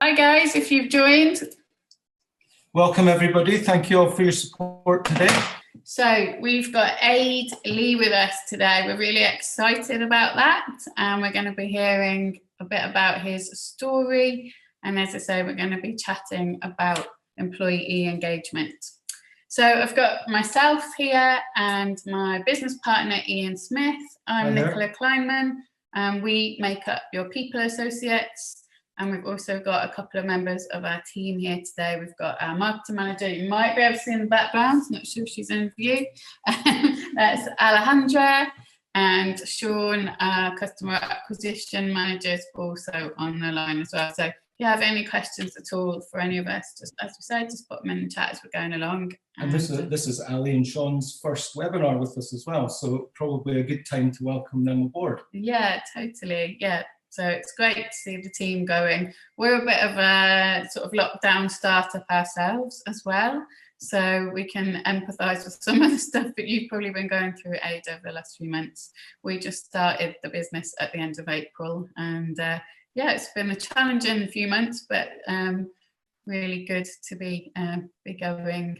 Hi guys, if you've joined. Welcome everybody, thank you all for your support today. So we've got Adrian Leigh with us today. We're really excited about that, and we're going to be hearing a bit about his story, and as I say, we're going to be chatting about employee engagement. So I've got myself here and my business partner Ian Smith. I'm Nicola Kleinman, and we make up your people associates. And we've also got a couple of members of our team here today. We've got our marketing manager. You might be able to see in the background. Not sure if she's in view. That's Alejandra, and Sean, our customer acquisition manager, is also on the line as well. So if you have any questions at all for any of us, just as we said, just put them in the chat as we're going along. And this is Ali and Sean's first webinar with us as well, so probably a good time to welcome them aboard. Yeah, totally. Yeah. So it's great to see the team going. We're a bit of a sort of lockdown startup ourselves as well, so we can empathise with some of the stuff that you've probably been going through, Ada, over the last few months. We just started the business at the end of April, and yeah, it's been a challenging few months, but really good to be going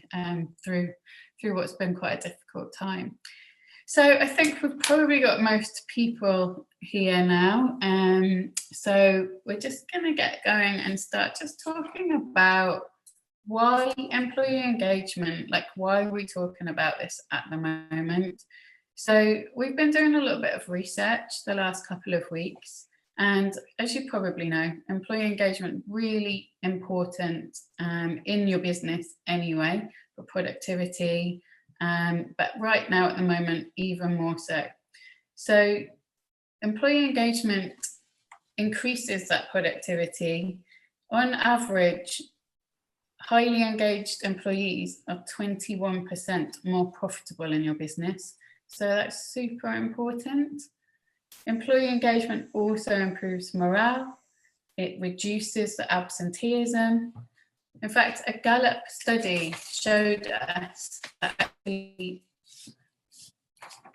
through what's been quite a difficult time. So I think we've probably got most people here now. So we're just going to get going and start just talking about why employee engagement, like why are we talking about this at the moment? So we've been doing a little bit of research the last couple of weeks. And as you probably know, employee engagement really important in your business anyway, for productivity. But right now at the moment, even more so. So employee engagement increases that productivity. On average, highly engaged employees are 21% more profitable in your business. So that's super important. Employee engagement also improves morale. It reduces the absenteeism. In fact, a Gallup study showed us that the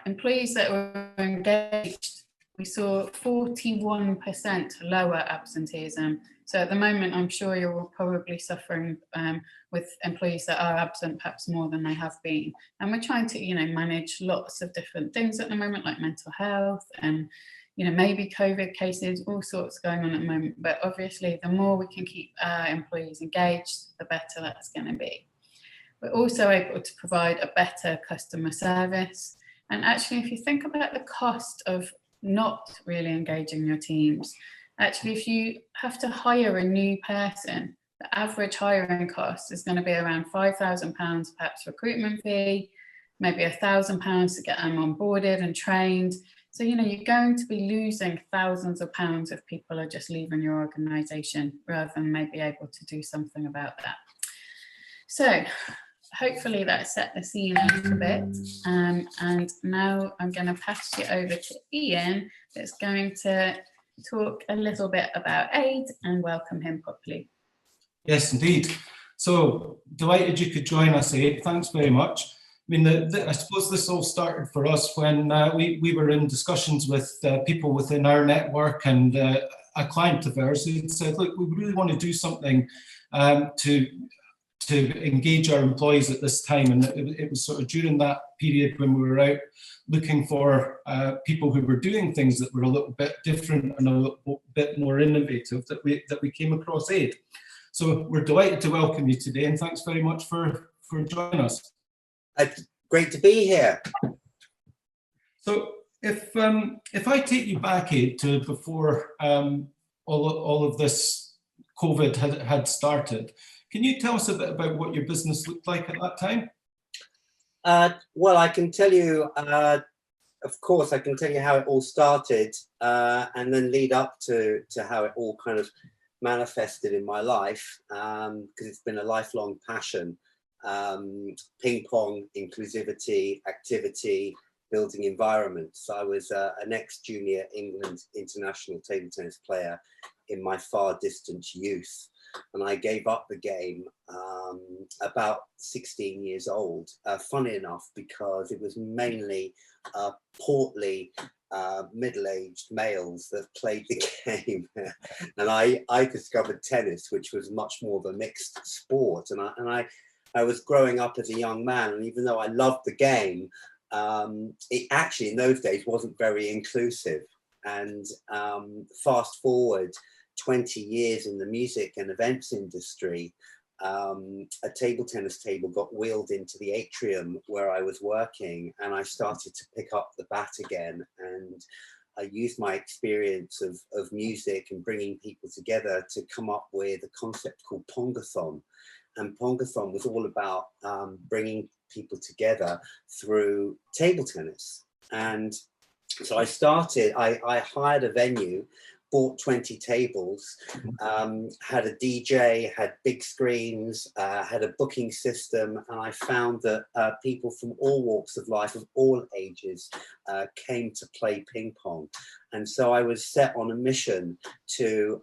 employees that were engaged, we saw 41% lower absenteeism. So at the moment, I'm sure you're probably suffering with employees that are absent perhaps more than they have been. And we're trying to, manage lots of different things at the moment, like mental health and maybe COVID cases, all sorts going on at the moment. But obviously, the more we can keep our employees engaged, the better that's going to be. We're also able to provide a better customer service. And actually, if you think about the cost of not really engaging your teams, actually, if you have to hire a new person, the average hiring cost is going to be around £5,000 perhaps recruitment fee, maybe £1,000 to get them onboarded and trained. So, you're going to be losing thousands of pounds if people are just leaving your organisation rather than maybe able to do something about that. So, hopefully that set the scene a little bit. And now I'm going to pass you over to Ian, that's going to talk a little bit about Aid and welcome him properly. Yes, indeed. So, delighted you could join us, Aid. Thanks very much. I mean, I suppose this all started for us when we were in discussions with people within our network and a client of ours who said, look, we really want to do something to engage our employees at this time. And it was sort of during that period when we were out looking for people who were doing things that were a little bit different and a little bit more innovative that we came across Aid. So we're delighted to welcome you today, and thanks very much for joining us. Great to be here. So if I take you back, Aid, to before all of this COVID had started, can you tell us a bit about what your business looked like at that time? Well, I can tell you, of course, I can tell you how it all started and then lead up to how it all kind of manifested in my life, because it's been a lifelong passion. Ping pong, inclusivity, activity, building environments. I was an ex-junior England international table tennis player in my far distant youth. and I gave up the game about 16 years old. Funny enough, because it was mainly portly middle-aged males that played the game, and I discovered tennis, which was much more of a mixed sport, and I was growing up as a young man, and even though I loved the game, it actually in those days wasn't very inclusive. And fast forward 20 years in the music and events industry, a table tennis table got wheeled into the atrium where I was working, and I started to pick up the bat again, and I used my experience of music and bringing people together to come up with a concept called Pongathon. And Pongathon was all about bringing people together through table tennis. And so I hired a venue, bought 20 tables, had a DJ, had big screens, had a booking system, and I found that people from all walks of life, of all ages, came to play ping pong. And so I was set on a mission to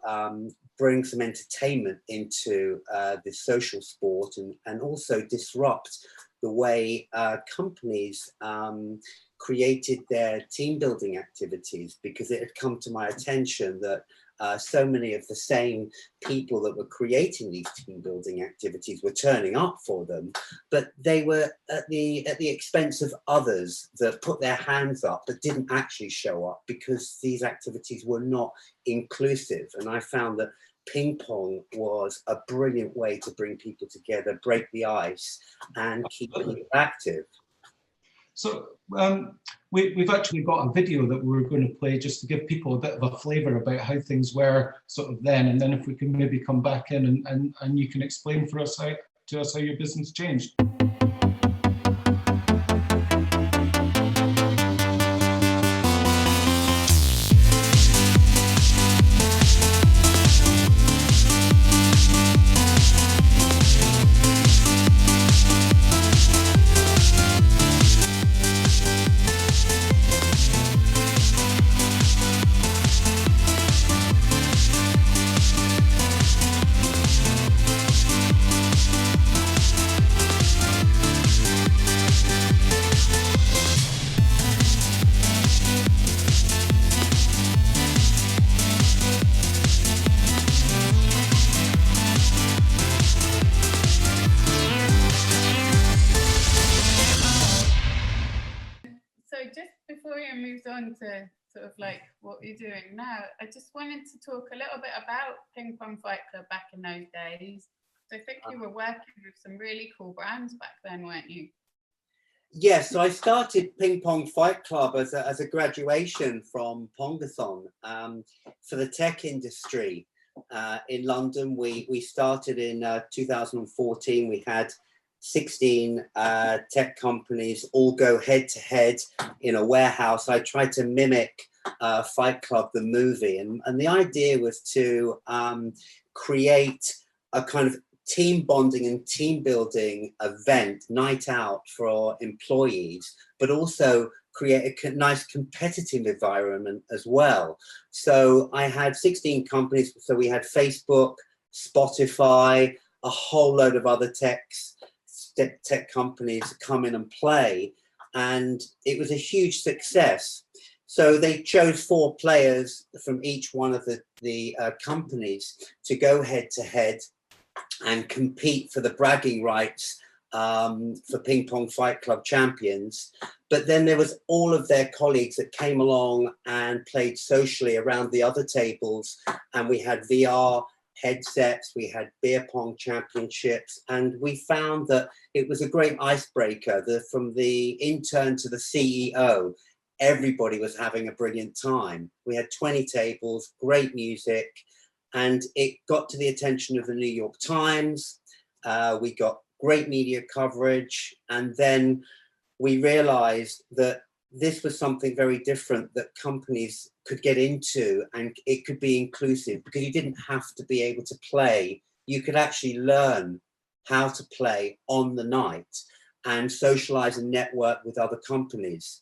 bring some entertainment into this social sport, and also disrupt the way companies created their team building activities, because it had come to my attention that so many of the same people that were creating these team building activities were turning up for them, but they were at the expense of others that put their hands up but didn't actually show up, because these activities were not inclusive. And I found that ping pong was a brilliant way to bring people together, break the ice, and keep people active. So we've actually got a video that we're going to play just to give people a bit of a flavour about how things were sort of then, and then if we can maybe come back in and you can explain for us to us how your business changed. On to sort of like what you're doing now, I just wanted to talk a little bit about Ping Pong Fight Club back in those days. So I think you were working with some really cool brands back then, weren't you? Yes, so I started Ping Pong Fight Club as a graduation from Pongathon for the tech industry in London. We started in 2014. We had 16 tech companies all go head to head in a warehouse. I tried to mimic Fight Club, the movie, and the idea was to create a kind of team bonding and team building event, night out for employees, but also create a nice competitive environment as well. So I had 16 companies. So we had Facebook, Spotify, a whole load of other tech companies come in and play, and it was a huge success. So they chose 4 players from each one of the companies to go head to head and compete for the bragging rights for Ping Pong Fight Club champions. But then there was all of their colleagues that came along and played socially around the other tables, and we had VR headsets, we had beer pong championships, and we found that it was a great icebreaker. From the intern to the CEO, everybody was having a brilliant time. We had 20 tables, great music, and it got to the attention of the New York Times. We got great media coverage, and then we realized that this was something very different that companies could get into, and it could be inclusive because you didn't have to be able to play. You could actually learn how to play on the night and socialize and network with other companies.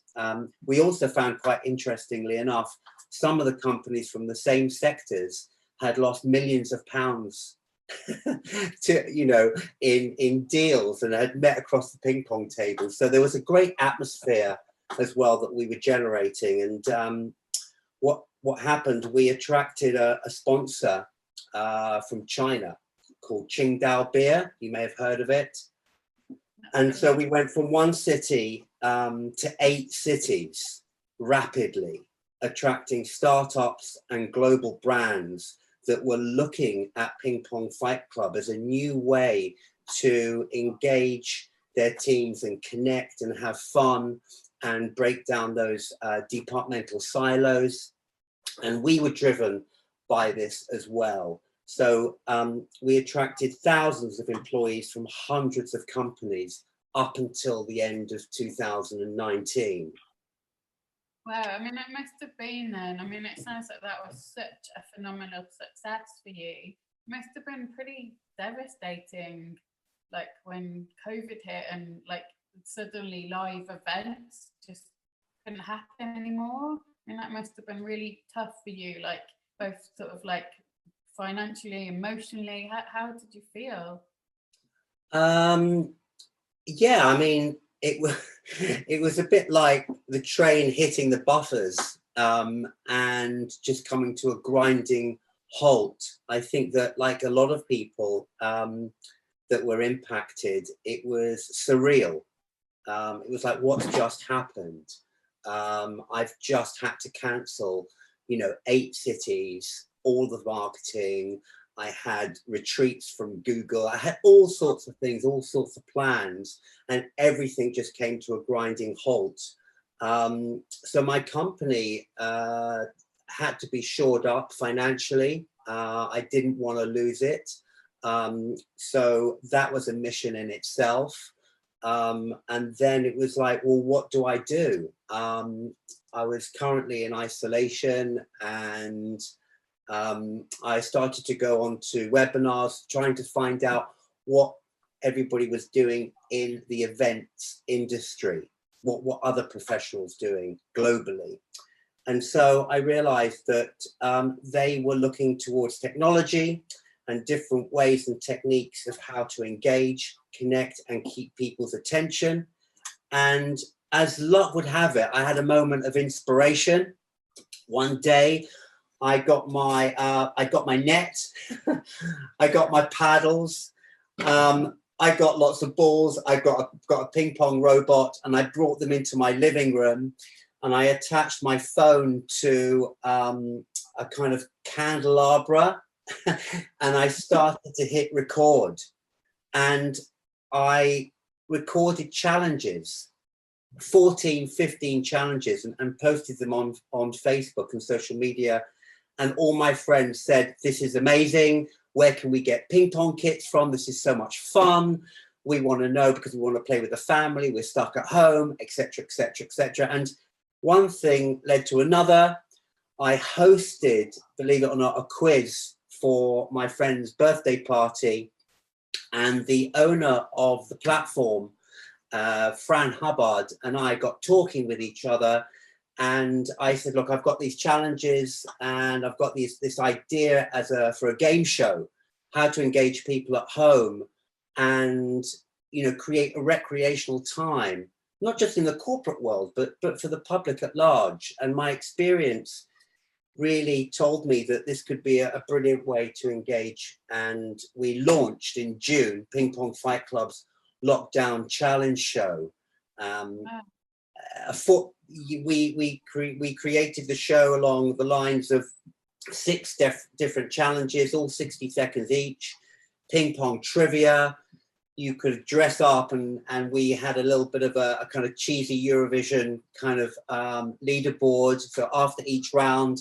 We also found, quite interestingly enough, some of the companies from the same sectors had lost millions of pounds to, you know, in deals, and had met across the ping pong table. So there was a great atmosphere as well that we were generating. And what happened, we attracted a sponsor from China called Qingdao Beer. You may have heard of it. And so we went from one city to 8 cities rapidly, attracting startups and global brands that were looking at Ping Pong Fight Club as a new way to engage their teams and connect and have fun and break down those departmental silos. And we were driven by this as well. So we attracted thousands of employees from hundreds of companies up until the end of 2019. Wow, I mean, it must have been then. I mean, it sounds like that was such a phenomenal success for you. It must have been pretty devastating, like when COVID hit and like suddenly live events just couldn't happen anymore. I mean, that must have been really tough for you, like both sort of like financially, emotionally. How did you feel? Yeah, I mean, it was a bit like the train hitting the buffers and just coming to a grinding halt. I think that, like a lot of people that were impacted, it was surreal. It was like, what's just happened? I've just had to cancel, you know, 8 cities, all the marketing. I had retreats from Google. I had all sorts of things, all sorts of plans, and everything just came to a grinding halt. So my company had to be shored up financially. I didn't want to lose it. So that was a mission in itself. And then it was like, well, what do I do? I was currently in isolation, and I started to go on to webinars, trying to find out what everybody was doing in the events industry, what other professionals doing globally. And so I realized that they were looking towards technology and different ways and techniques of how to engage, connect, and keep people's attention. And as luck would have it, I had a moment of inspiration. One day, I got my net, I got my paddles, I got lots of balls, I got a ping pong robot, and I brought them into my living room, and I attached my phone to a kind of candelabra, and I started to hit record, and I recorded challenges. 14, 15 challenges, and posted them on Facebook and social media. And all my friends said, this is amazing. Where can we get ping pong kits from? This is so much fun. We want to know because we want to play with the family. We're stuck at home, etc., etc., etc. And one thing led to another. I hosted, believe it or not, a quiz for my friend's birthday party. And the owner of the platform, Fran Hubbard, and I got talking with each other, and I said, look, I've got these challenges, and I've got this idea for a game show, how to engage people at home and, you know, create a recreational time, not just in the corporate world, but for the public at large. And my experience really told me that this could be a brilliant way to engage. And we launched in June Ping Pong Fight Club's lockdown challenge show. We created the show along the lines of 6 different challenges, all 60 seconds each. Ping pong trivia. You could dress up, and we had a little bit of a kind of cheesy Eurovision kind of leaderboard. So after each round,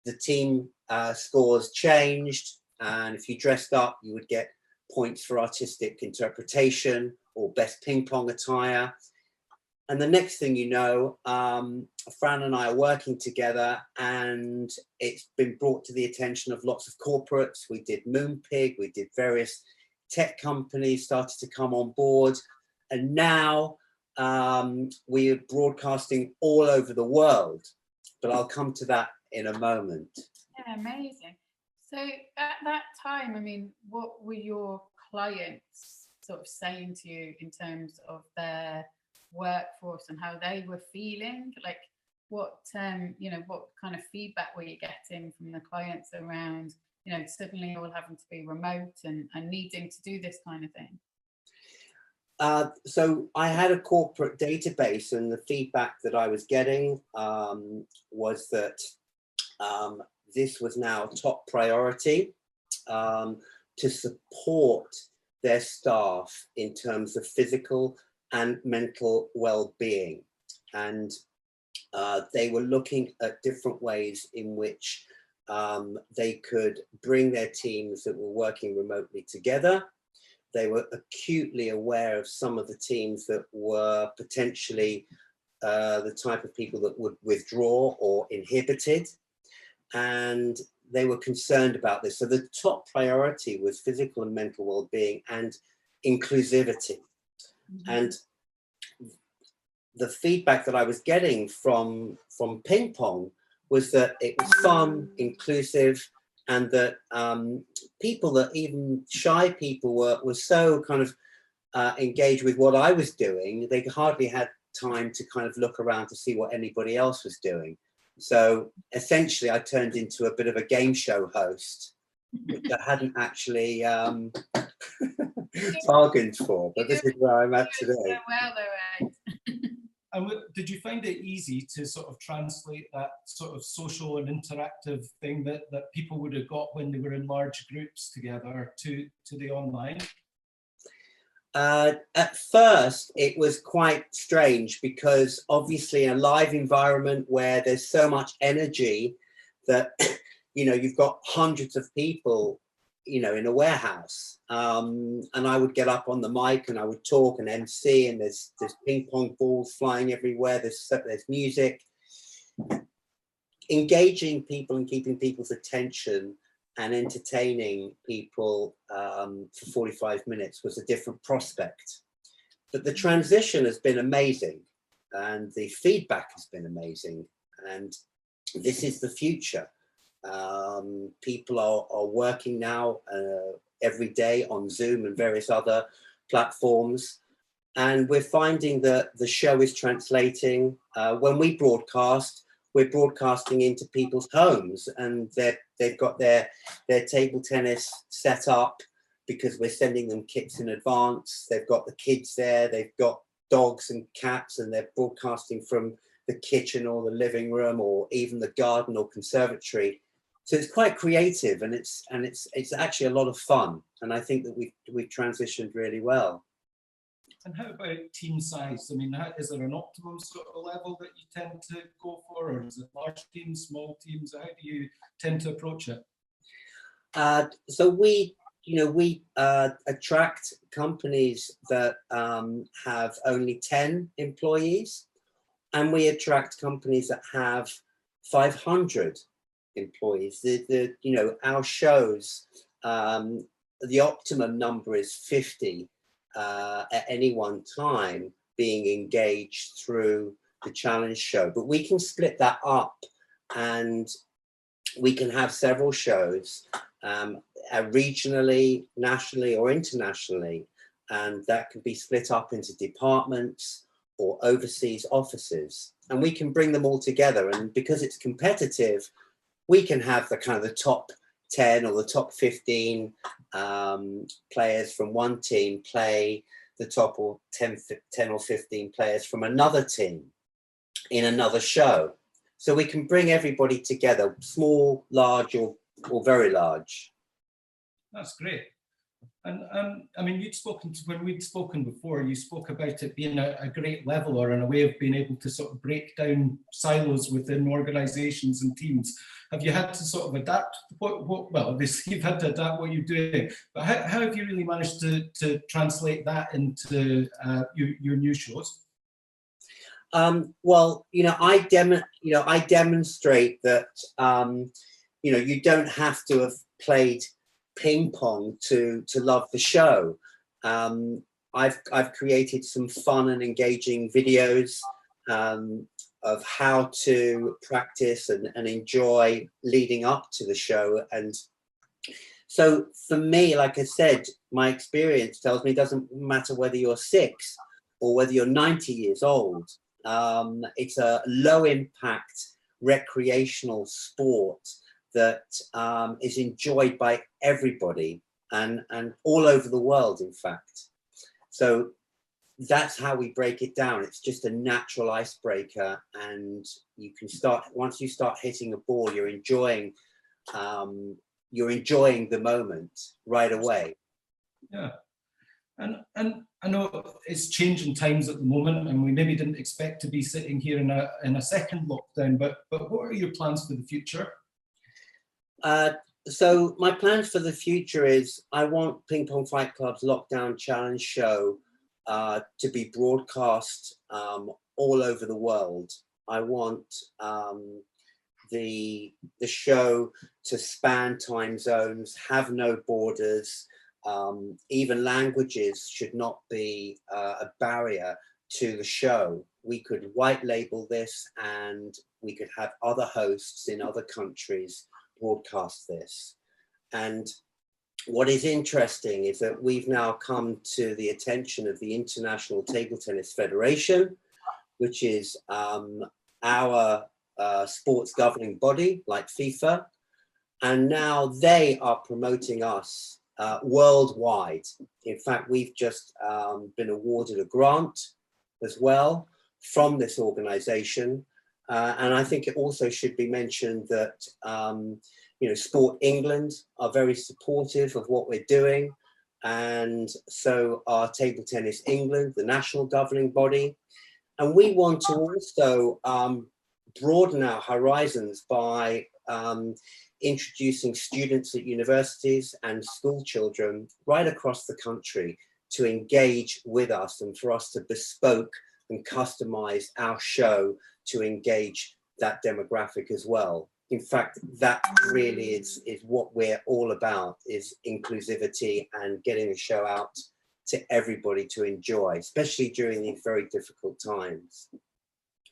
the team scores changed, and if you dressed up, you would get points for artistic interpretation or best ping pong attire. And the next thing you know, Fran and I are working together, and it's been brought to the attention of lots of corporates. We did Moonpig, we did various tech companies started to come on board, and now we are broadcasting all over the world. But I'll come to that in a moment. Yeah, amazing. So at that time, I mean, what were your clients sort of saying to you in terms of their workforce and how they were feeling? Like what, what kind of feedback were you getting from the clients around, suddenly all having to be remote and needing to do this kind of thing? So I had a corporate database, and the feedback that I was getting was that this was now top priority to support their staff in terms of physical and mental well-being. And they were looking at different ways in which they could bring their teams that were working remotely together. They were acutely aware of some of the teams that were potentially the type of people that would withdraw or inhibited. And they were concerned about this. So the top priority was physical and mental well-being and inclusivity. Mm-hmm. And the feedback that I was getting from Ping Pong was that it was fun, inclusive, and that people, that even shy people were so kind of engaged with what I was doing, they hardly had time to kind of look around to see what anybody else was doing. So essentially, I turned into a bit of a game show host, which I hadn't actually bargained for, but this is where I'm at today. So well, though, right? And did you find it easy to sort of translate that sort of social and interactive thing that people would have got when they were in large groups together to the online? At first, it was quite strange because obviously in a live environment where there's so much energy that, you've got hundreds of people, in a warehouse. And I would get up on the mic and I would talk and MC, and there's ping pong balls flying everywhere. There's music. Engaging people and keeping people's attention and entertaining people for 45 minutes was a different prospect. But the transition has been amazing, and the feedback has been amazing, and this is the future. People are working now every day on Zoom and various other platforms, and we're finding that the show is translating. When we broadcast, we're broadcasting into people's homes, and they've got their table tennis set up because we're sending them kits in advance. They've got the kids there, they've got dogs and cats, and they're broadcasting from the kitchen or the living room or even the garden or conservatory. So it's quite creative, and it's actually a lot of fun. And I think that we've transitioned really well. And how about team size? I mean, is there an optimum sort of level that you tend to go for, or is it large teams, small teams? How do you tend to approach it? So we attract companies that have only 10 employees, and we attract companies that have 500 employees. Our shows, the optimum number is 50. At any one time being engaged through the challenge show, but we can split that up, and we can have several shows regionally, nationally, or internationally, and that can be split up into departments or overseas offices, and we can bring them all together. And because it's competitive, we can have the kind of the top 10 or the top 15 players from one team play the top or 10 or 15 players from another team in another show. So we can bring everybody together, small, large, or very large. That's great. And I mean, when we'd spoken before, you spoke about it being a great leveler and a way of being able to sort of break down silos within organizations and teams. Have you had to sort of adapt well, obviously you've had to adapt what you're doing, but how have you really managed to translate that into your new shows? Well, I demonstrate that you don't have to have played ping pong to love the show. I've created some fun and engaging videos of how to practice and enjoy leading up to the show, and So for me, like I said, my experience tells me it doesn't matter whether you're 6 or whether you're 90 years old. It's a low impact recreational sport that is enjoyed by everybody and all over the world, in fact. So that's how we break it down. It's just a natural icebreaker, and you can start, once you start hitting a ball, you're enjoying the moment right away. Yeah. And I know it's changing times at the moment, and we maybe didn't expect to be sitting here in a second lockdown, but what are your plans for the future? So my plans for the future is I want Ping Pong Fight Club's Lockdown Challenge show to be broadcast all over the world. I want the show to span time zones, have no borders. Even languages should not be a barrier to the show. We could white label this, and we could have other hosts in other countries broadcast this. And what is interesting is that we've now come to the attention of the International Table Tennis Federation, which is our sports governing body, like FIFA. And now they are promoting us worldwide. In fact, we've just been awarded a grant as well from this organization. And I think it also should be mentioned that Sport England are very supportive of what we're doing. And so are Table Tennis England, the national governing body. And we want to also broaden our horizons by introducing students at universities and school children right across the country to engage with us, and for us to bespoke and customize our show to engage that demographic as well. In fact, that really is what we're all about, is inclusivity and getting the show out to everybody to enjoy, especially during these very difficult times.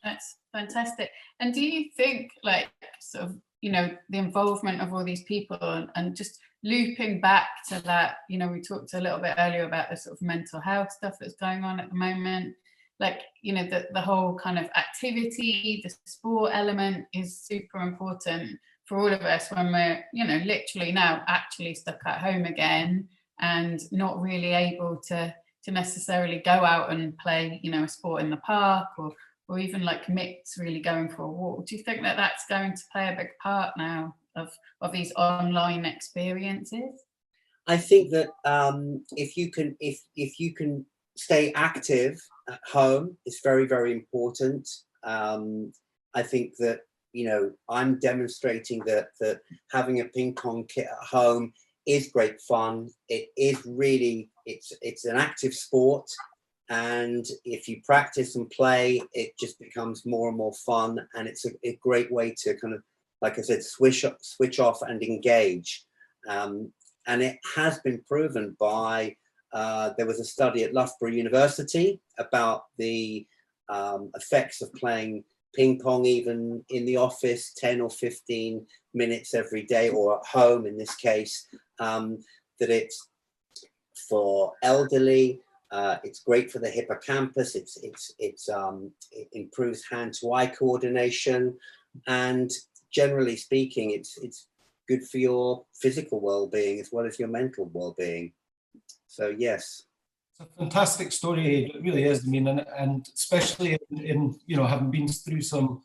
That's fantastic. And do you think, like, sort of, the involvement of all these people and just looping back to that, we talked a little bit earlier about the sort of mental health stuff that's going on at the moment, like, the whole kind of activity, the sport element is super important for all of us when we're, literally now actually stuck at home again and not really able to necessarily go out and play, a sport in the park or even like Mick's really going for a walk. Do you think that that's going to play a big part now of these online experiences? I think that if you can stay active at home, it's very, very important. I think that, I'm demonstrating that having a ping pong kit at home is great fun. It is really, it's an active sport. And if you practice and play, it just becomes more and more fun. And it's a great way to kind of, like I said, switch off and engage. And it has been proven by, there was a study at Loughborough University about the effects of playing ping pong, even in the office, 10 or 15 minutes every day, or at home in this case, that it's for elderly. It's great for the hippocampus. It improves hand-to-eye coordination, and generally speaking, it's good for your physical well-being as well as your mental well-being. So yes, it's a fantastic story. It really is. I mean, and especially in having been through some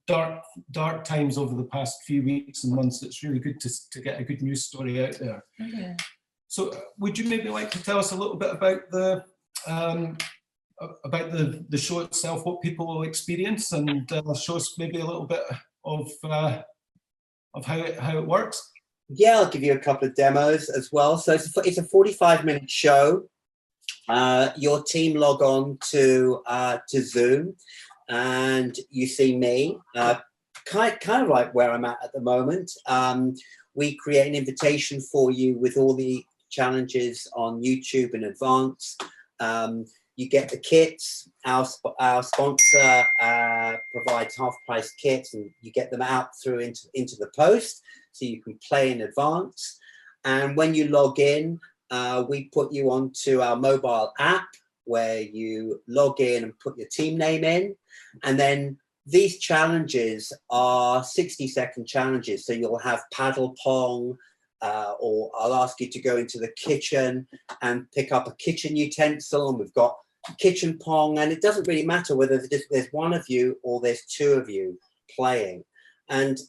dark times over the past few weeks and months, it's really good to get a good news story out there. Yeah. So would you maybe like to tell us a little bit about the show itself, what people will experience, and show us maybe a little bit of how it works? Yeah, I'll give you a couple of demos as well. So it's a 45-minute show. Your team log on to Zoom, and you see me, kind of like where I'm at the moment. We create an invitation for you with all the challenges on YouTube in advance. You get the kits. Our sponsor provides half-price kits, and you get them out through into the post, so you can play in advance. And when you log in, we put you onto our mobile app where you log in and put your team name in. And then these challenges are 60-second challenges. So you'll have paddle pong, or I'll ask you to go into the kitchen and pick up a kitchen utensil. And we've got kitchen pong, and it doesn't really matter whether there's one of you or there's two of you playing. And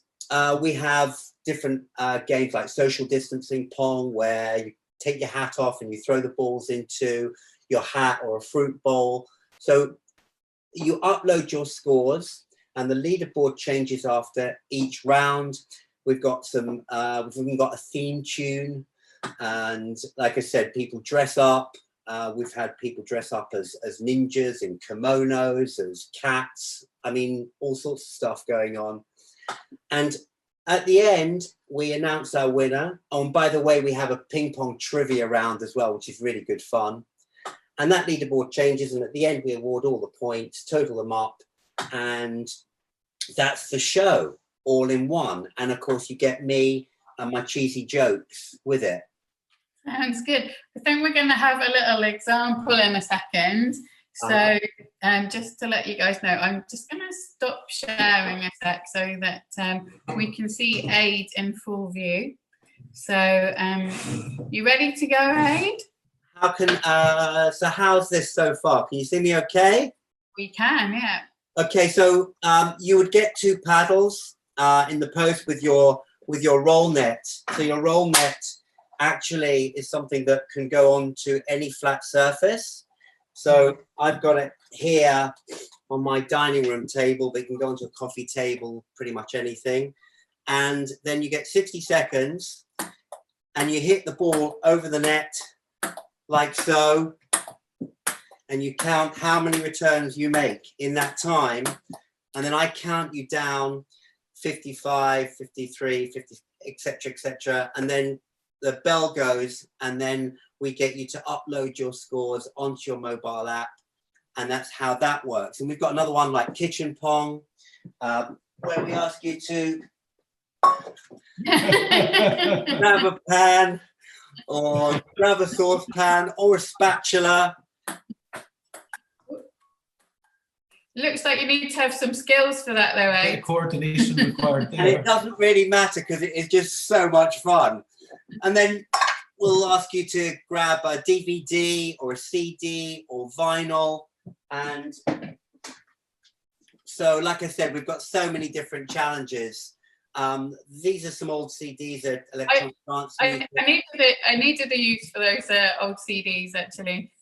we have different games like social distancing pong, where you take your hat off and you throw the balls into your hat or a fruit bowl. So you upload your scores, and the leaderboard changes after each round. We've got some, we've even got a theme tune. And like I said, people dress up. We've had people dress up as ninjas in kimonos, as cats. I mean, all sorts of stuff going on. And at the end, we announce our winner. Oh, and by the way, we have a ping pong trivia round as well, which is really good fun. And that leaderboard changes. And at the end, we award all the points, total them up. And that's the show all in one. And of course, you get me and my cheesy jokes with it. Sounds good. I think we're going to have a little example in a second. So just to let you guys know, I'm just going to stop sharing a sec so that we can see Aid in full view. So you ready to go, Aid? How can, so how's this so far? Can you see me okay? We can, yeah. Okay, so you would get 2 paddles in the post with your roll net. So your roll net actually is something that can go on to any flat surface. So I've got it here on my dining room table, but you can go onto a coffee table, pretty much anything. And then you get 60 seconds and you hit the ball over the net like so. And you count how many returns you make in that time. And then I count you down 55, 53, 50, etc., etc. And then the bell goes, and then we get you to upload your scores onto your mobile app. And that's how that works. And we've got another one like kitchen pong, where we ask you to grab a pan or grab a saucepan or a spatula. Looks like you need to have some skills for that though, eh? Coordination required there. And it doesn't really matter because it is just so much fun. And then we'll ask you to grab a DVD or a CD or vinyl. And so, like I said, we've got so many different challenges. These are some old CDs that electronic dance music. I needed a use for those old CDs actually.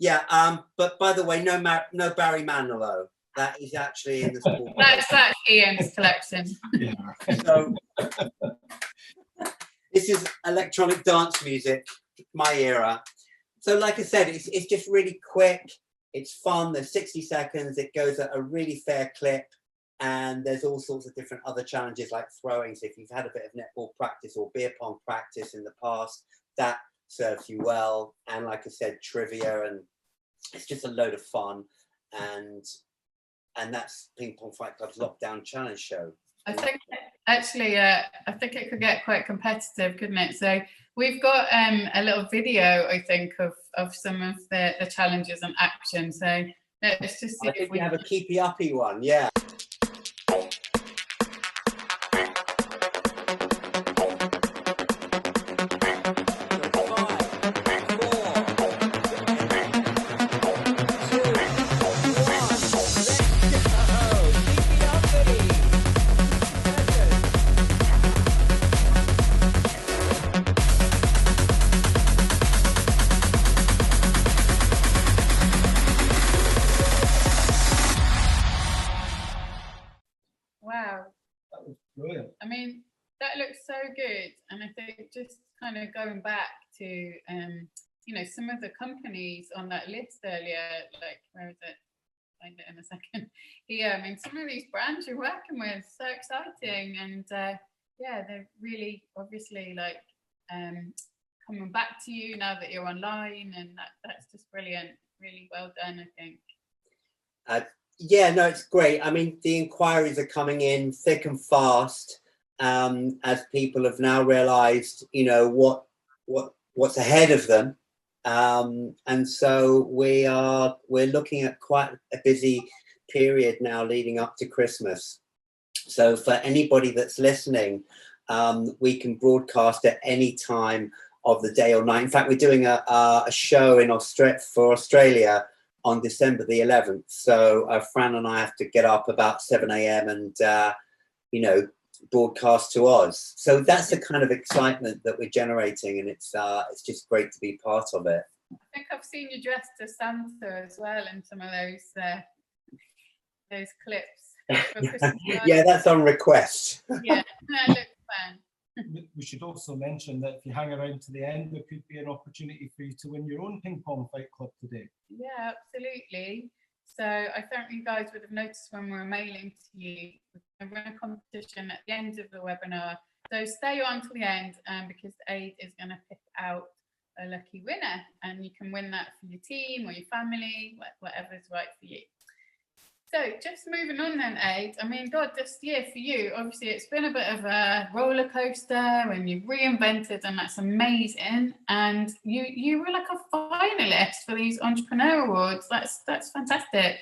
Yeah, but by the way, no Barry Manilow. That is actually in the school. That's Ian's collection. Yeah. So this is electronic dance music, my era. So like I said, it's just really quick. It's fun. There's 60 seconds. It goes at a really fair clip. And there's all sorts of different other challenges like throwing. So if you've had a bit of netball practice or beer pong practice in the past, that serves you well. And like I said, trivia, and it's just a load of fun. And that's Ping Pong Fight Club's Lockdown Challenge show. I think actually, I think it could get quite competitive, couldn't it? So we've got a little video, I think, of some of the challenges and action. So let's just see if we have a keepy uppy one, yeah. I mean, that looks so good. And I think just kind of going back to, you know, some of the companies on that list earlier, like, where is it? Find it in a second. Yeah, I mean, some of these brands you're working with, so exciting. And yeah, they're really obviously like coming back to you now that you're online. And that's just brilliant. Really well done, I think. Yeah, no, it's great. I mean, the inquiries are coming in thick and fast. as people have now realized, you know, what's ahead of them. And so we're looking at quite a busy period now leading up to Christmas. So for anybody that's listening, we can broadcast at any time of the day or night. In fact, we're doing a show in for Australia on December the 11th. So Fran and I have to get up about 7 a.m. and, you know, broadcast to Oz. So that's the kind of excitement that we're generating, and it's just great to be part of it. I think I've seen you dressed as Santa as well in some of those clips. Yeah, that's on request. Yeah, that looks fun. We should also mention that if you hang around to the end, there could be an opportunity for you to win your own Ping Pong Fight Club today. Yeah, absolutely. So I think you guys would have noticed when we were mailing to you, we're going to run a competition at the end of the webinar. So stay on to the end because Aid is going to pick out a lucky winner, and you can win that for your team or your family, whatever's right for you. So just moving on then, Aid, I mean, God, this year for you, obviously it's been a bit of a roller coaster and you've reinvented, and that's amazing. And you were like a finalist for these entrepreneur awards. That's fantastic.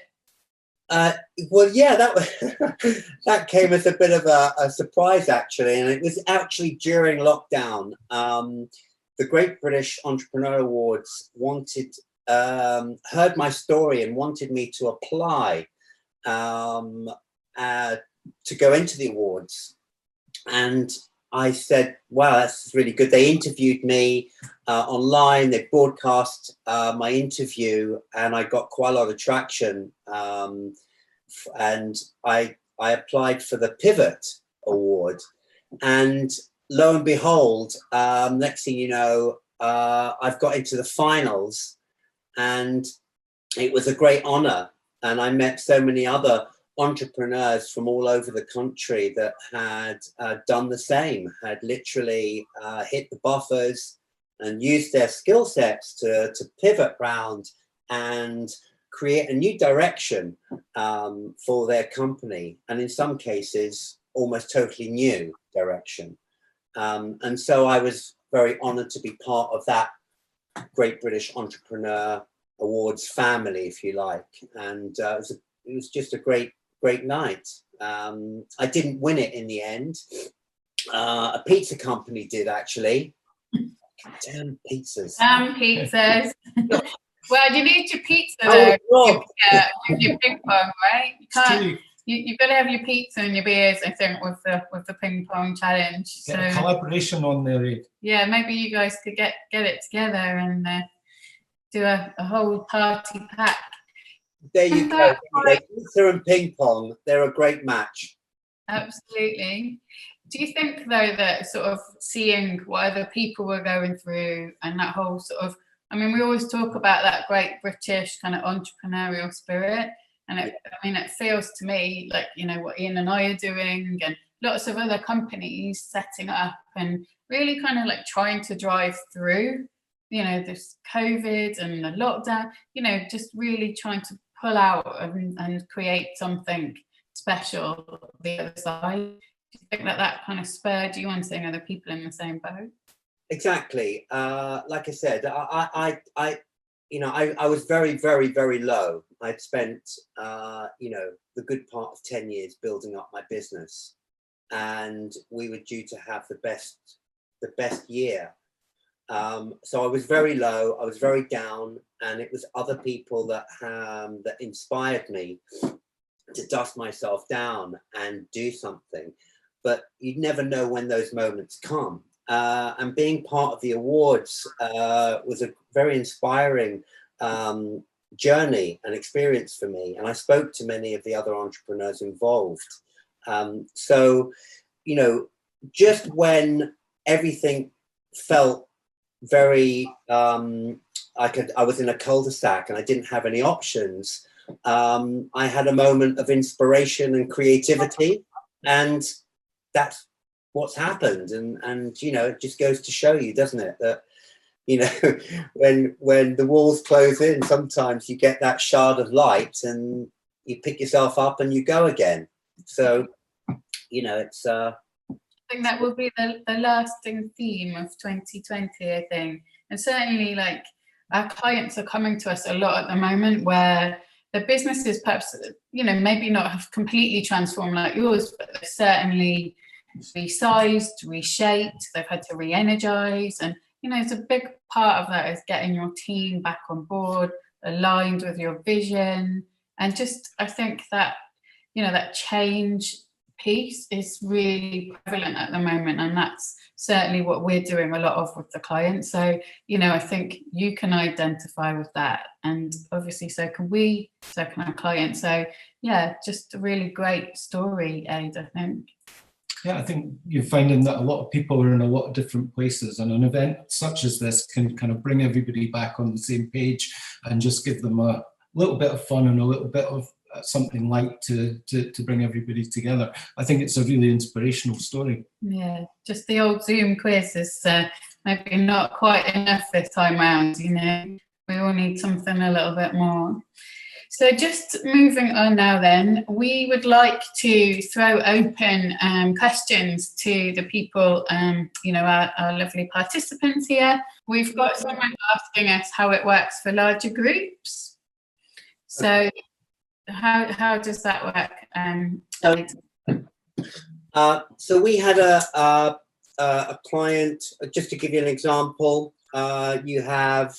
Well, yeah, that came as a bit of a surprise, actually. And it was actually during lockdown. The Great British Entrepreneur Awards heard my story and wanted me to apply to go into the awards. And I said, wow, that's really good. They interviewed me online. They broadcast my interview, and I got quite a lot of traction. And I applied for the Pivot Award. And lo and behold, next thing you know, I've got into the finals, and it was a great honor. And I met so many other entrepreneurs from all over the country that had done the same, had literally hit the buffers and used their skill sets to pivot round and create a new direction for their company. And in some cases, almost totally new direction. And so I was very honored to be part of that Great British Entrepreneur Awards family, if you like. And it was just a great night. I didn't win it in the end. A pizza company did, actually. Damn pizzas. Damn pizzas. Well, you need your pizza though. Your ping pong, right? You can't. You've got to have your pizza and your beers, I think, with the ping pong challenge. Get a collaboration on there, Aid. Yeah, maybe you guys could get it together and do a whole party pack. There you go. Pizza and ping pong, they're a great match. Absolutely. Do you think, though, that sort of seeing what other people were going through and that whole sort of, I mean, we always talk about that great British kind of entrepreneurial spirit. And it feels to me like, you know, what Ian and I are doing, and lots of other companies setting up and really kind of like trying to drive through, you know, this COVID and the lockdown, you know, just really trying to pull out and create something special the other side. Do you think that kind of spurred you on seeing other people in the same boat? Exactly. Like I said, I was very, very, very low. I'd spent, the good part of 10 years building up my business, and we were due to have the best year. So I was very low. I was very down, and it was other people that inspired me to dust myself down and do something. But you'd never know when those moments come. And being part of the awards was a very inspiring journey and experience for me. And I spoke to many of the other entrepreneurs involved. So, you know, just when everything felt very, I was in a cul-de-sac and I didn't have any options, I had a moment of inspiration and creativity, and that's what's happened. And you know, it just goes to show you, doesn't it, that, you know, when the walls close in, sometimes you get that shard of light and you pick yourself up and you go again. So, you know, it's something that will be the lasting theme of 2020, I think. And certainly, like, our clients are coming to us a lot at the moment where the businesses perhaps, you know, maybe not have completely transformed like yours, but they've certainly resized, reshaped, they've had to re-energize. And, you know, it's a big part of that is getting your team back on board, aligned with your vision. And just, I think that, you know, that change piece is really prevalent at the moment, and that's certainly what we're doing a lot of with the clients. So, you know, I think you can identify with that, and obviously so can we, so can our clients. So yeah, just a really great story, Aid, I think. Yeah, I think you're finding that a lot of people are in a lot of different places, and an event such as this can kind of bring everybody back on the same page and just give them a little bit of fun and a little bit of something light to bring everybody together. I think it's a really inspirational story. Yeah, just the old Zoom quiz is maybe not quite enough this time round, you know. We all need something a little bit more. So just moving on now then, we would like to throw open questions to the people, you know, our lovely participants here. We've got someone asking us how it works for larger groups. So how does that work? So we had a client, just to give you an example, you have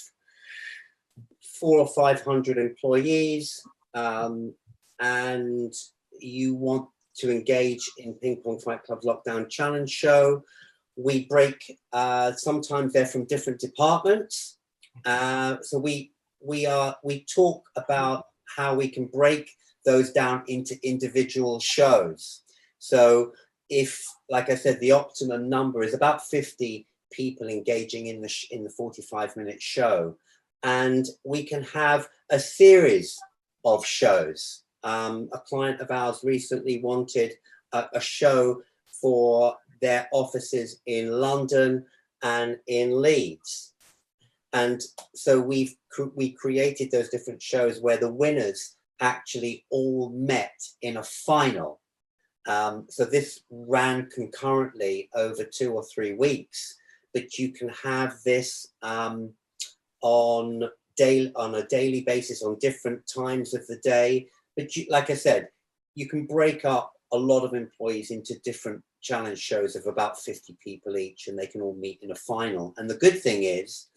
400 or 500 employees, and you want to engage in Ping Pong Fight Club Lockdown Challenge Show. We break, sometimes they're from different departments. So we talk about how we can break those down into individual shows. So if, like I said, the optimum number is about 50 people engaging in the 45-minute show, and we can have a series of shows. A client of ours recently wanted a show for their offices in London and in Leeds. And so we created those different shows where the winners actually all met in a final. So this ran concurrently over 2 or 3 weeks, but you can have this on a daily basis, on different times of the day. But you, like I said, you can break up a lot of employees into different challenge shows of about 50 people each, and they can all meet in a final. And the good thing is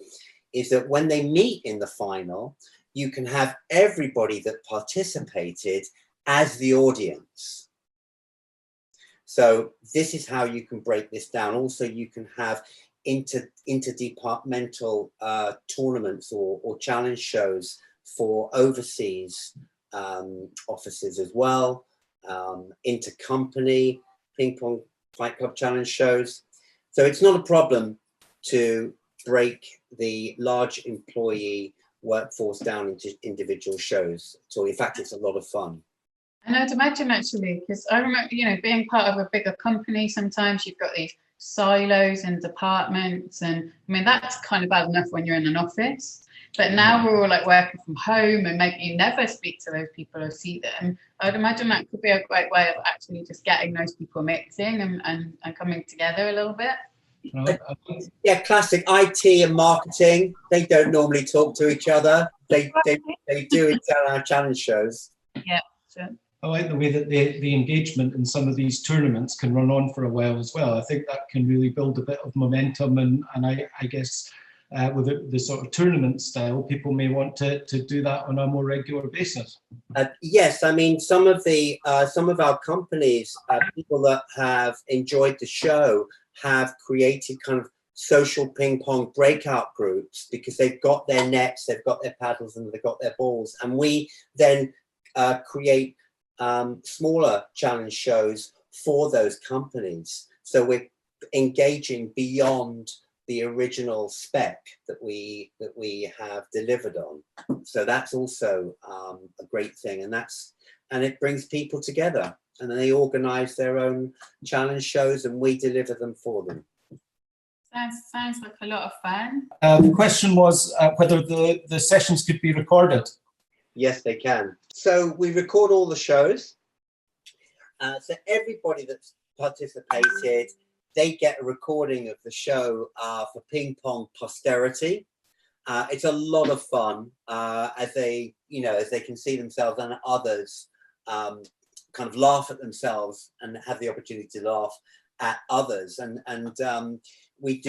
that when they meet in the final, you can have everybody that participated as the audience. So this is how you can break this down. Also, you can have interdepartmental tournaments or challenge shows for overseas offices as well, intercompany Ping Pong Fight Club challenge shows. So it's not a problem to break the large employee workforce down into individual shows. So in fact, it's a lot of fun. And I'd imagine actually, because I remember, you know, being part of a bigger company, sometimes you've got these silos and departments, and I mean, that's kind of bad enough when you're in an office. But now we're all like working from home, and maybe you never speak to those people or see them. I'd imagine that could be a great way of actually just getting those people mixing and coming together a little bit. Yeah, classic IT and marketing. They don't normally talk to each other. They do it at our challenge shows. Yeah, sure. I like the way that the engagement in some of these tournaments can run on for a while as well. I think that can really build a bit of momentum, and I guess with the sort of tournament style, people may want to do that on a more regular basis. Yes, I mean, some of our companies, people that have enjoyed the show, have created kind of social ping pong breakout groups, because they've got their nets, they've got their paddles, and they've got their balls, and we then create smaller challenge shows for those companies. So we're engaging beyond the original spec that we have delivered on. So that's also a great thing, and it brings people together, and then they organize their own challenge shows and we deliver them for them. Sounds like a lot of fun. The question was whether the sessions could be recorded. Yes, they can. So we record all the shows. So everybody that's participated they get a recording of the show for Ping Pong posterity. It's a lot of fun as they can see themselves and others kind of laugh at themselves and have the opportunity to laugh at others. And we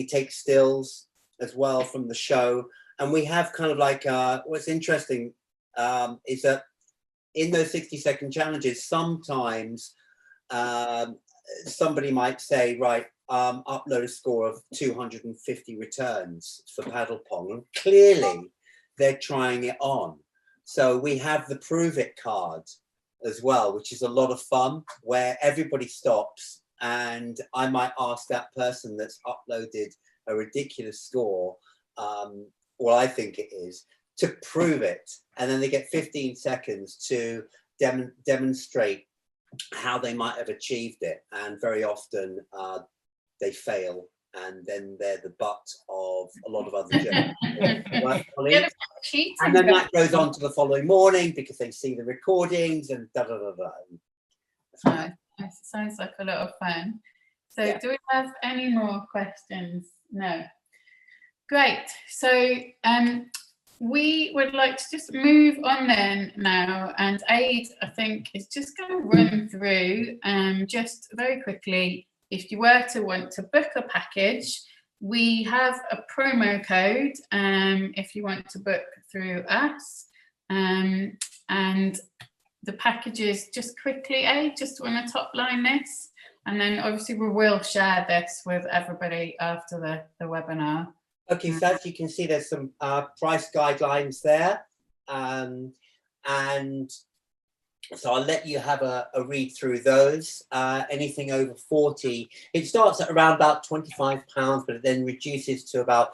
take stills as well from the show, and we have kind of like what's interesting is that in those 60-second challenges, sometimes somebody might say, right, upload a score of 250 returns for paddle pong, and clearly they're trying it on. So we have the prove it card as well, which is a lot of fun, where everybody stops and I might ask that person that's uploaded a ridiculous score, what I think it is, to prove it, and then they get 15 seconds to demonstrate how they might have achieved it, and very often they fail, and then they're the butt of a lot of other jokes. And then that goes on to the following morning because they see the recordings and da da da da. It sounds like a lot of fun. So do we have any more questions? No. Great. So we would like to just move on then now, and Aid, I think, is just going to run through just very quickly. If you were to want to book a package, we have a promo code if you want to book through us, and the packages, just quickly, Aid, just want to top line this, and then obviously we will share this with everybody after the webinar. Okay, so as you can see, there's some price guidelines there, and so I'll let you have a read through those. Anything over 40, it starts at around about £25, but it then reduces to about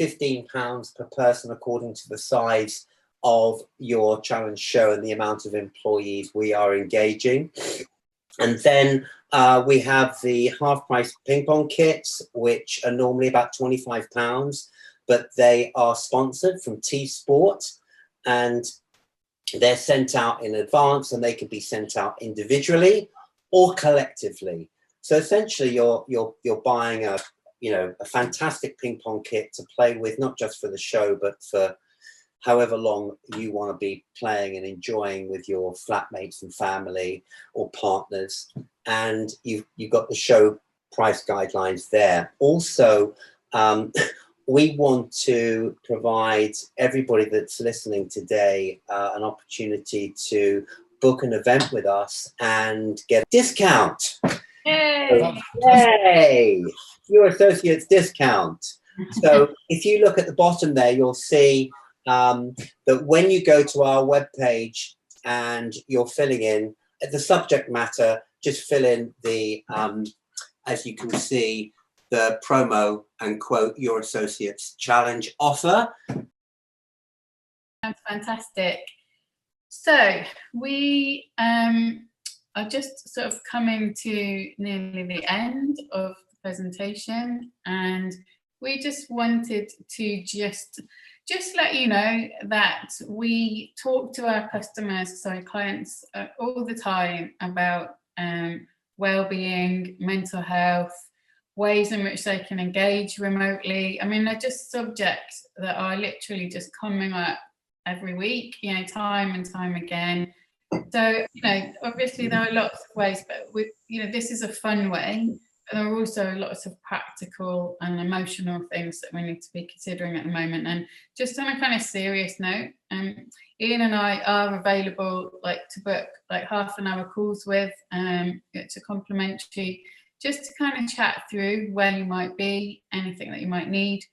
£15 per person according to the size of your challenge show and the amount of employees we are engaging. And then we have the half-price ping pong kits, which are normally about £25, but they are sponsored from T-Sport, and they're sent out in advance, and they can be sent out individually or collectively. So essentially, you're buying a fantastic ping pong kit to play with, not just for the show, but for however long you want to be playing and enjoying with your flatmates and family or partners. And you've got the show price guidelines there. Also, we want to provide everybody that's listening today an opportunity to book an event with us and get a discount. Yay! Yay! Your associates discount. So if you look at the bottom there, you'll see that when you go to our webpage and you're filling in the subject matter, just fill in the, as you can see, the promo and quote your associates challenge offer. That's fantastic. So we are just sort of coming to nearly the end of the presentation, and we just wanted to just let you know that we talk to our customers, so clients, all the time about well-being, mental health, ways in which they can engage remotely. I mean, they're just subjects that are literally just coming up every week, time and time again. So, obviously there are lots of ways, but this is a fun way. But there are also lots of practical and emotional things that we need to be considering at the moment. And just on a kind of serious note, Ian and I are available to book half an hour calls with, it's a complimentary, just to kind of chat through where you might be, anything that you might need.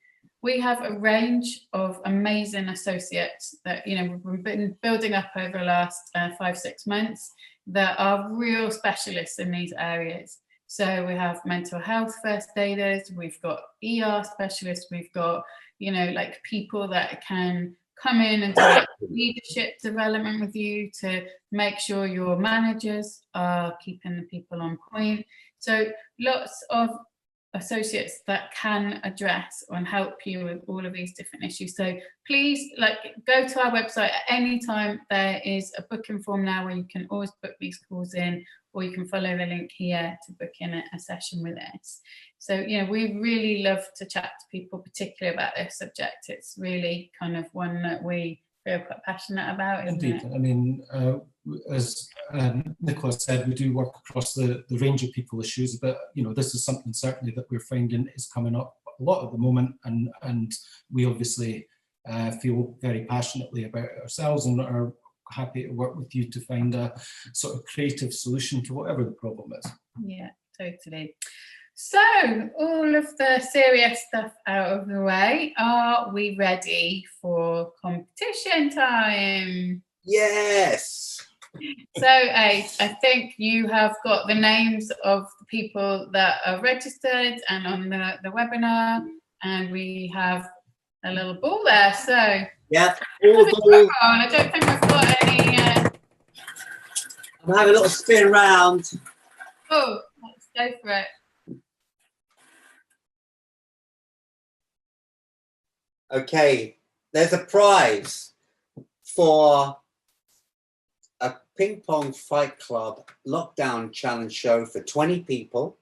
We have a range of amazing associates that we've been building up over the last 5-6 months that are real specialists in these areas. So we have mental health first aiders, we've got ER specialists, we've got people that can come in and do leadership development with you to make sure your managers are keeping the people on point. So lots of associates that can address and help you with all of these different issues. So please go to our website at any time. There is a booking form now where you can always book these calls in, or you can follow the link here to book in a session with us. So, you know, we really love to chat to people, particularly about this subject. It's really kind of one that we feel quite passionate about, isn't Indeed. it? I mean, as Nicola said, we do work across the range of people issues, but, you know, this is something certainly that we're finding is coming up a lot at the moment, and we obviously feel very passionately about it ourselves and are happy to work with you to find a sort of creative solution to whatever the problem is. Yeah, totally. So, all of the serious stuff out of the way, are we ready for competition time? Yes. So, I think you have got the names of the people that are registered and on the webinar, and we have a little ball there. So, Yeah. I don't think we've got any. I'm having a little spin round. Oh, let's go for it. Okay, there's a prize for a Ping Pong Fight Club lockdown challenge show for 20 people.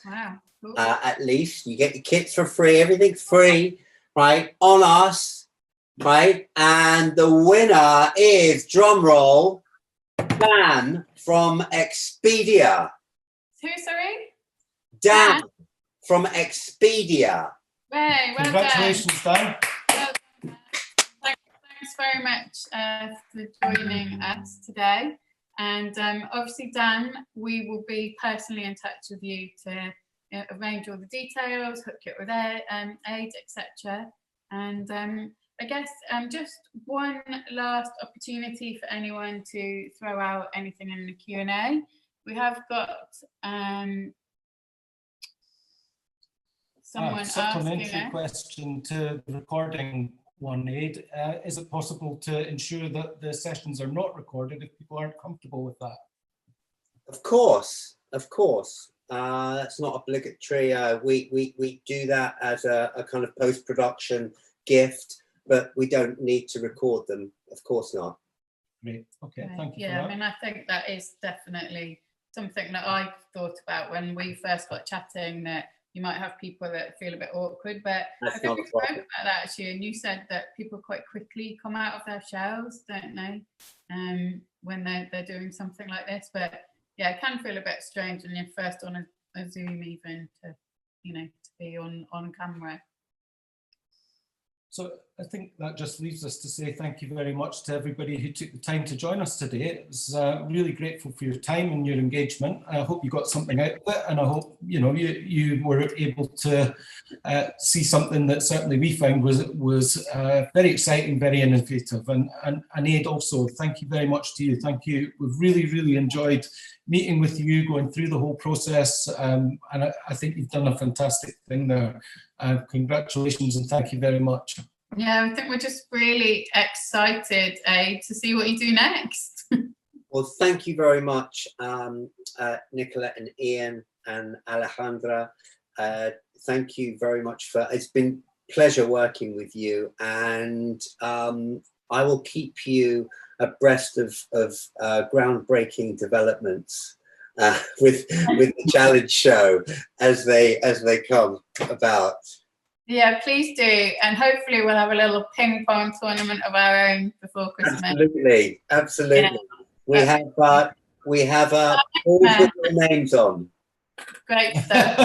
Wow. Cool. At least you get your kits for free, everything's free, right? On us, right? And the winner is, drum roll, Dan from Expedia. Who, sorry? Dan from Expedia. Hey, well Congratulations, Dan. Well done. Thanks very much for joining us today. And obviously, Dan, we will be personally in touch with you to arrange all the details, hook you up with aid, etc. And I guess just one last opportunity for anyone to throw out anything in the Q&A. We have got someone supplementary asking question to the recording one, Aid. Is it possible to ensure that the sessions are not recorded if people aren't comfortable with that? Of course, of course. That's not obligatory. We do that as a kind of post-production gift, but we don't need to record them. Of course not. Great. Okay, thank you. Yeah, I mean, I think that is definitely something that I thought about when we first got chatting, that you might have people that feel a bit awkward, but That's I think not we a spoke problem. about that actually, and you said that people quite quickly come out of their shells, don't they, when they're doing something like this. But yeah, it can feel a bit strange when you're first on a Zoom, even to, you know, to be on camera. So I think that just leaves us to say thank you very much to everybody who took the time to join us today. It was really grateful for your time and your engagement. I hope you got something out of it, and I hope you were able to see something that certainly we found was very exciting, very innovative. And Aid, also, thank you very much to you. Thank you. We've really enjoyed meeting with you, going through the whole process, and I think you've done a fantastic thing there. Congratulations and thank you very much. Yeah, I think we're just really excited, to see what you do next. Well, thank you very much, Nicola and Ian and Alejandra. Thank you very much it's been a pleasure working with you, and I will keep you abreast of groundbreaking developments with the challenge show as they come about. Yeah, please do, and hopefully we'll have a little ping pong tournament of our own before Christmas. Absolutely. Yeah. We have all the names on. Great stuff.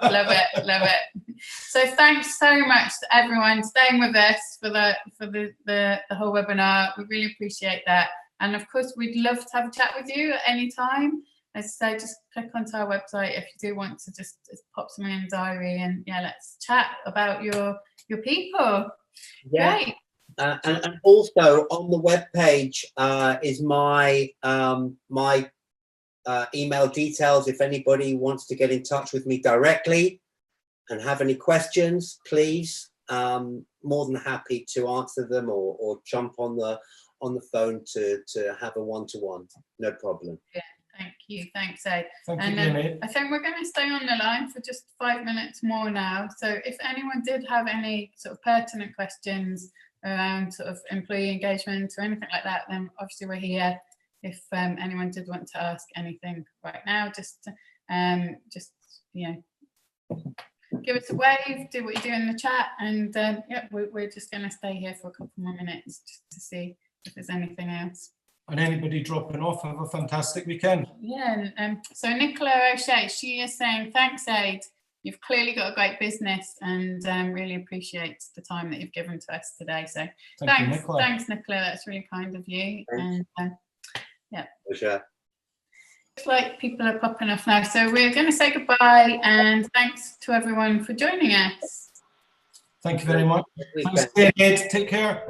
Love it. So thanks so much to everyone staying with us for the whole webinar. We really appreciate that, and of course we'd love to have a chat with you at any time. As I say, just click onto our website if you do want to just pop something in the diary, and yeah, let's chat about your people. Yeah. Great. And also on the webpage is my email details. If anybody wants to get in touch with me directly and have any questions, please, more than happy to answer them or jump on the phone to have a one-to-one. No problem. Yeah. Thank you. Thanks, Ed. Thank you, Jamie. I think we're going to stay on the line for just 5 minutes more now. So if anyone did have any sort of pertinent questions around sort of employee engagement or anything like that, then obviously we're here if anyone did want to ask anything right now, just you know, give us a wave, do what you do in the chat, and yeah, we're just going to stay here for a couple more minutes just to see if there's anything else. And anybody dropping off, have a fantastic weekend. Yeah, so Nicola O'Shea, she is saying, thanks, Aid. You've clearly got a great business, and really appreciate the time that you've given to us today. So thanks, Nicola. That's really kind of you. Thanks. And yeah. For sure. Looks like people are popping off now, so we're going to say goodbye, and thanks to everyone for joining us. Thank you very much. Thanks, Ed. Take care.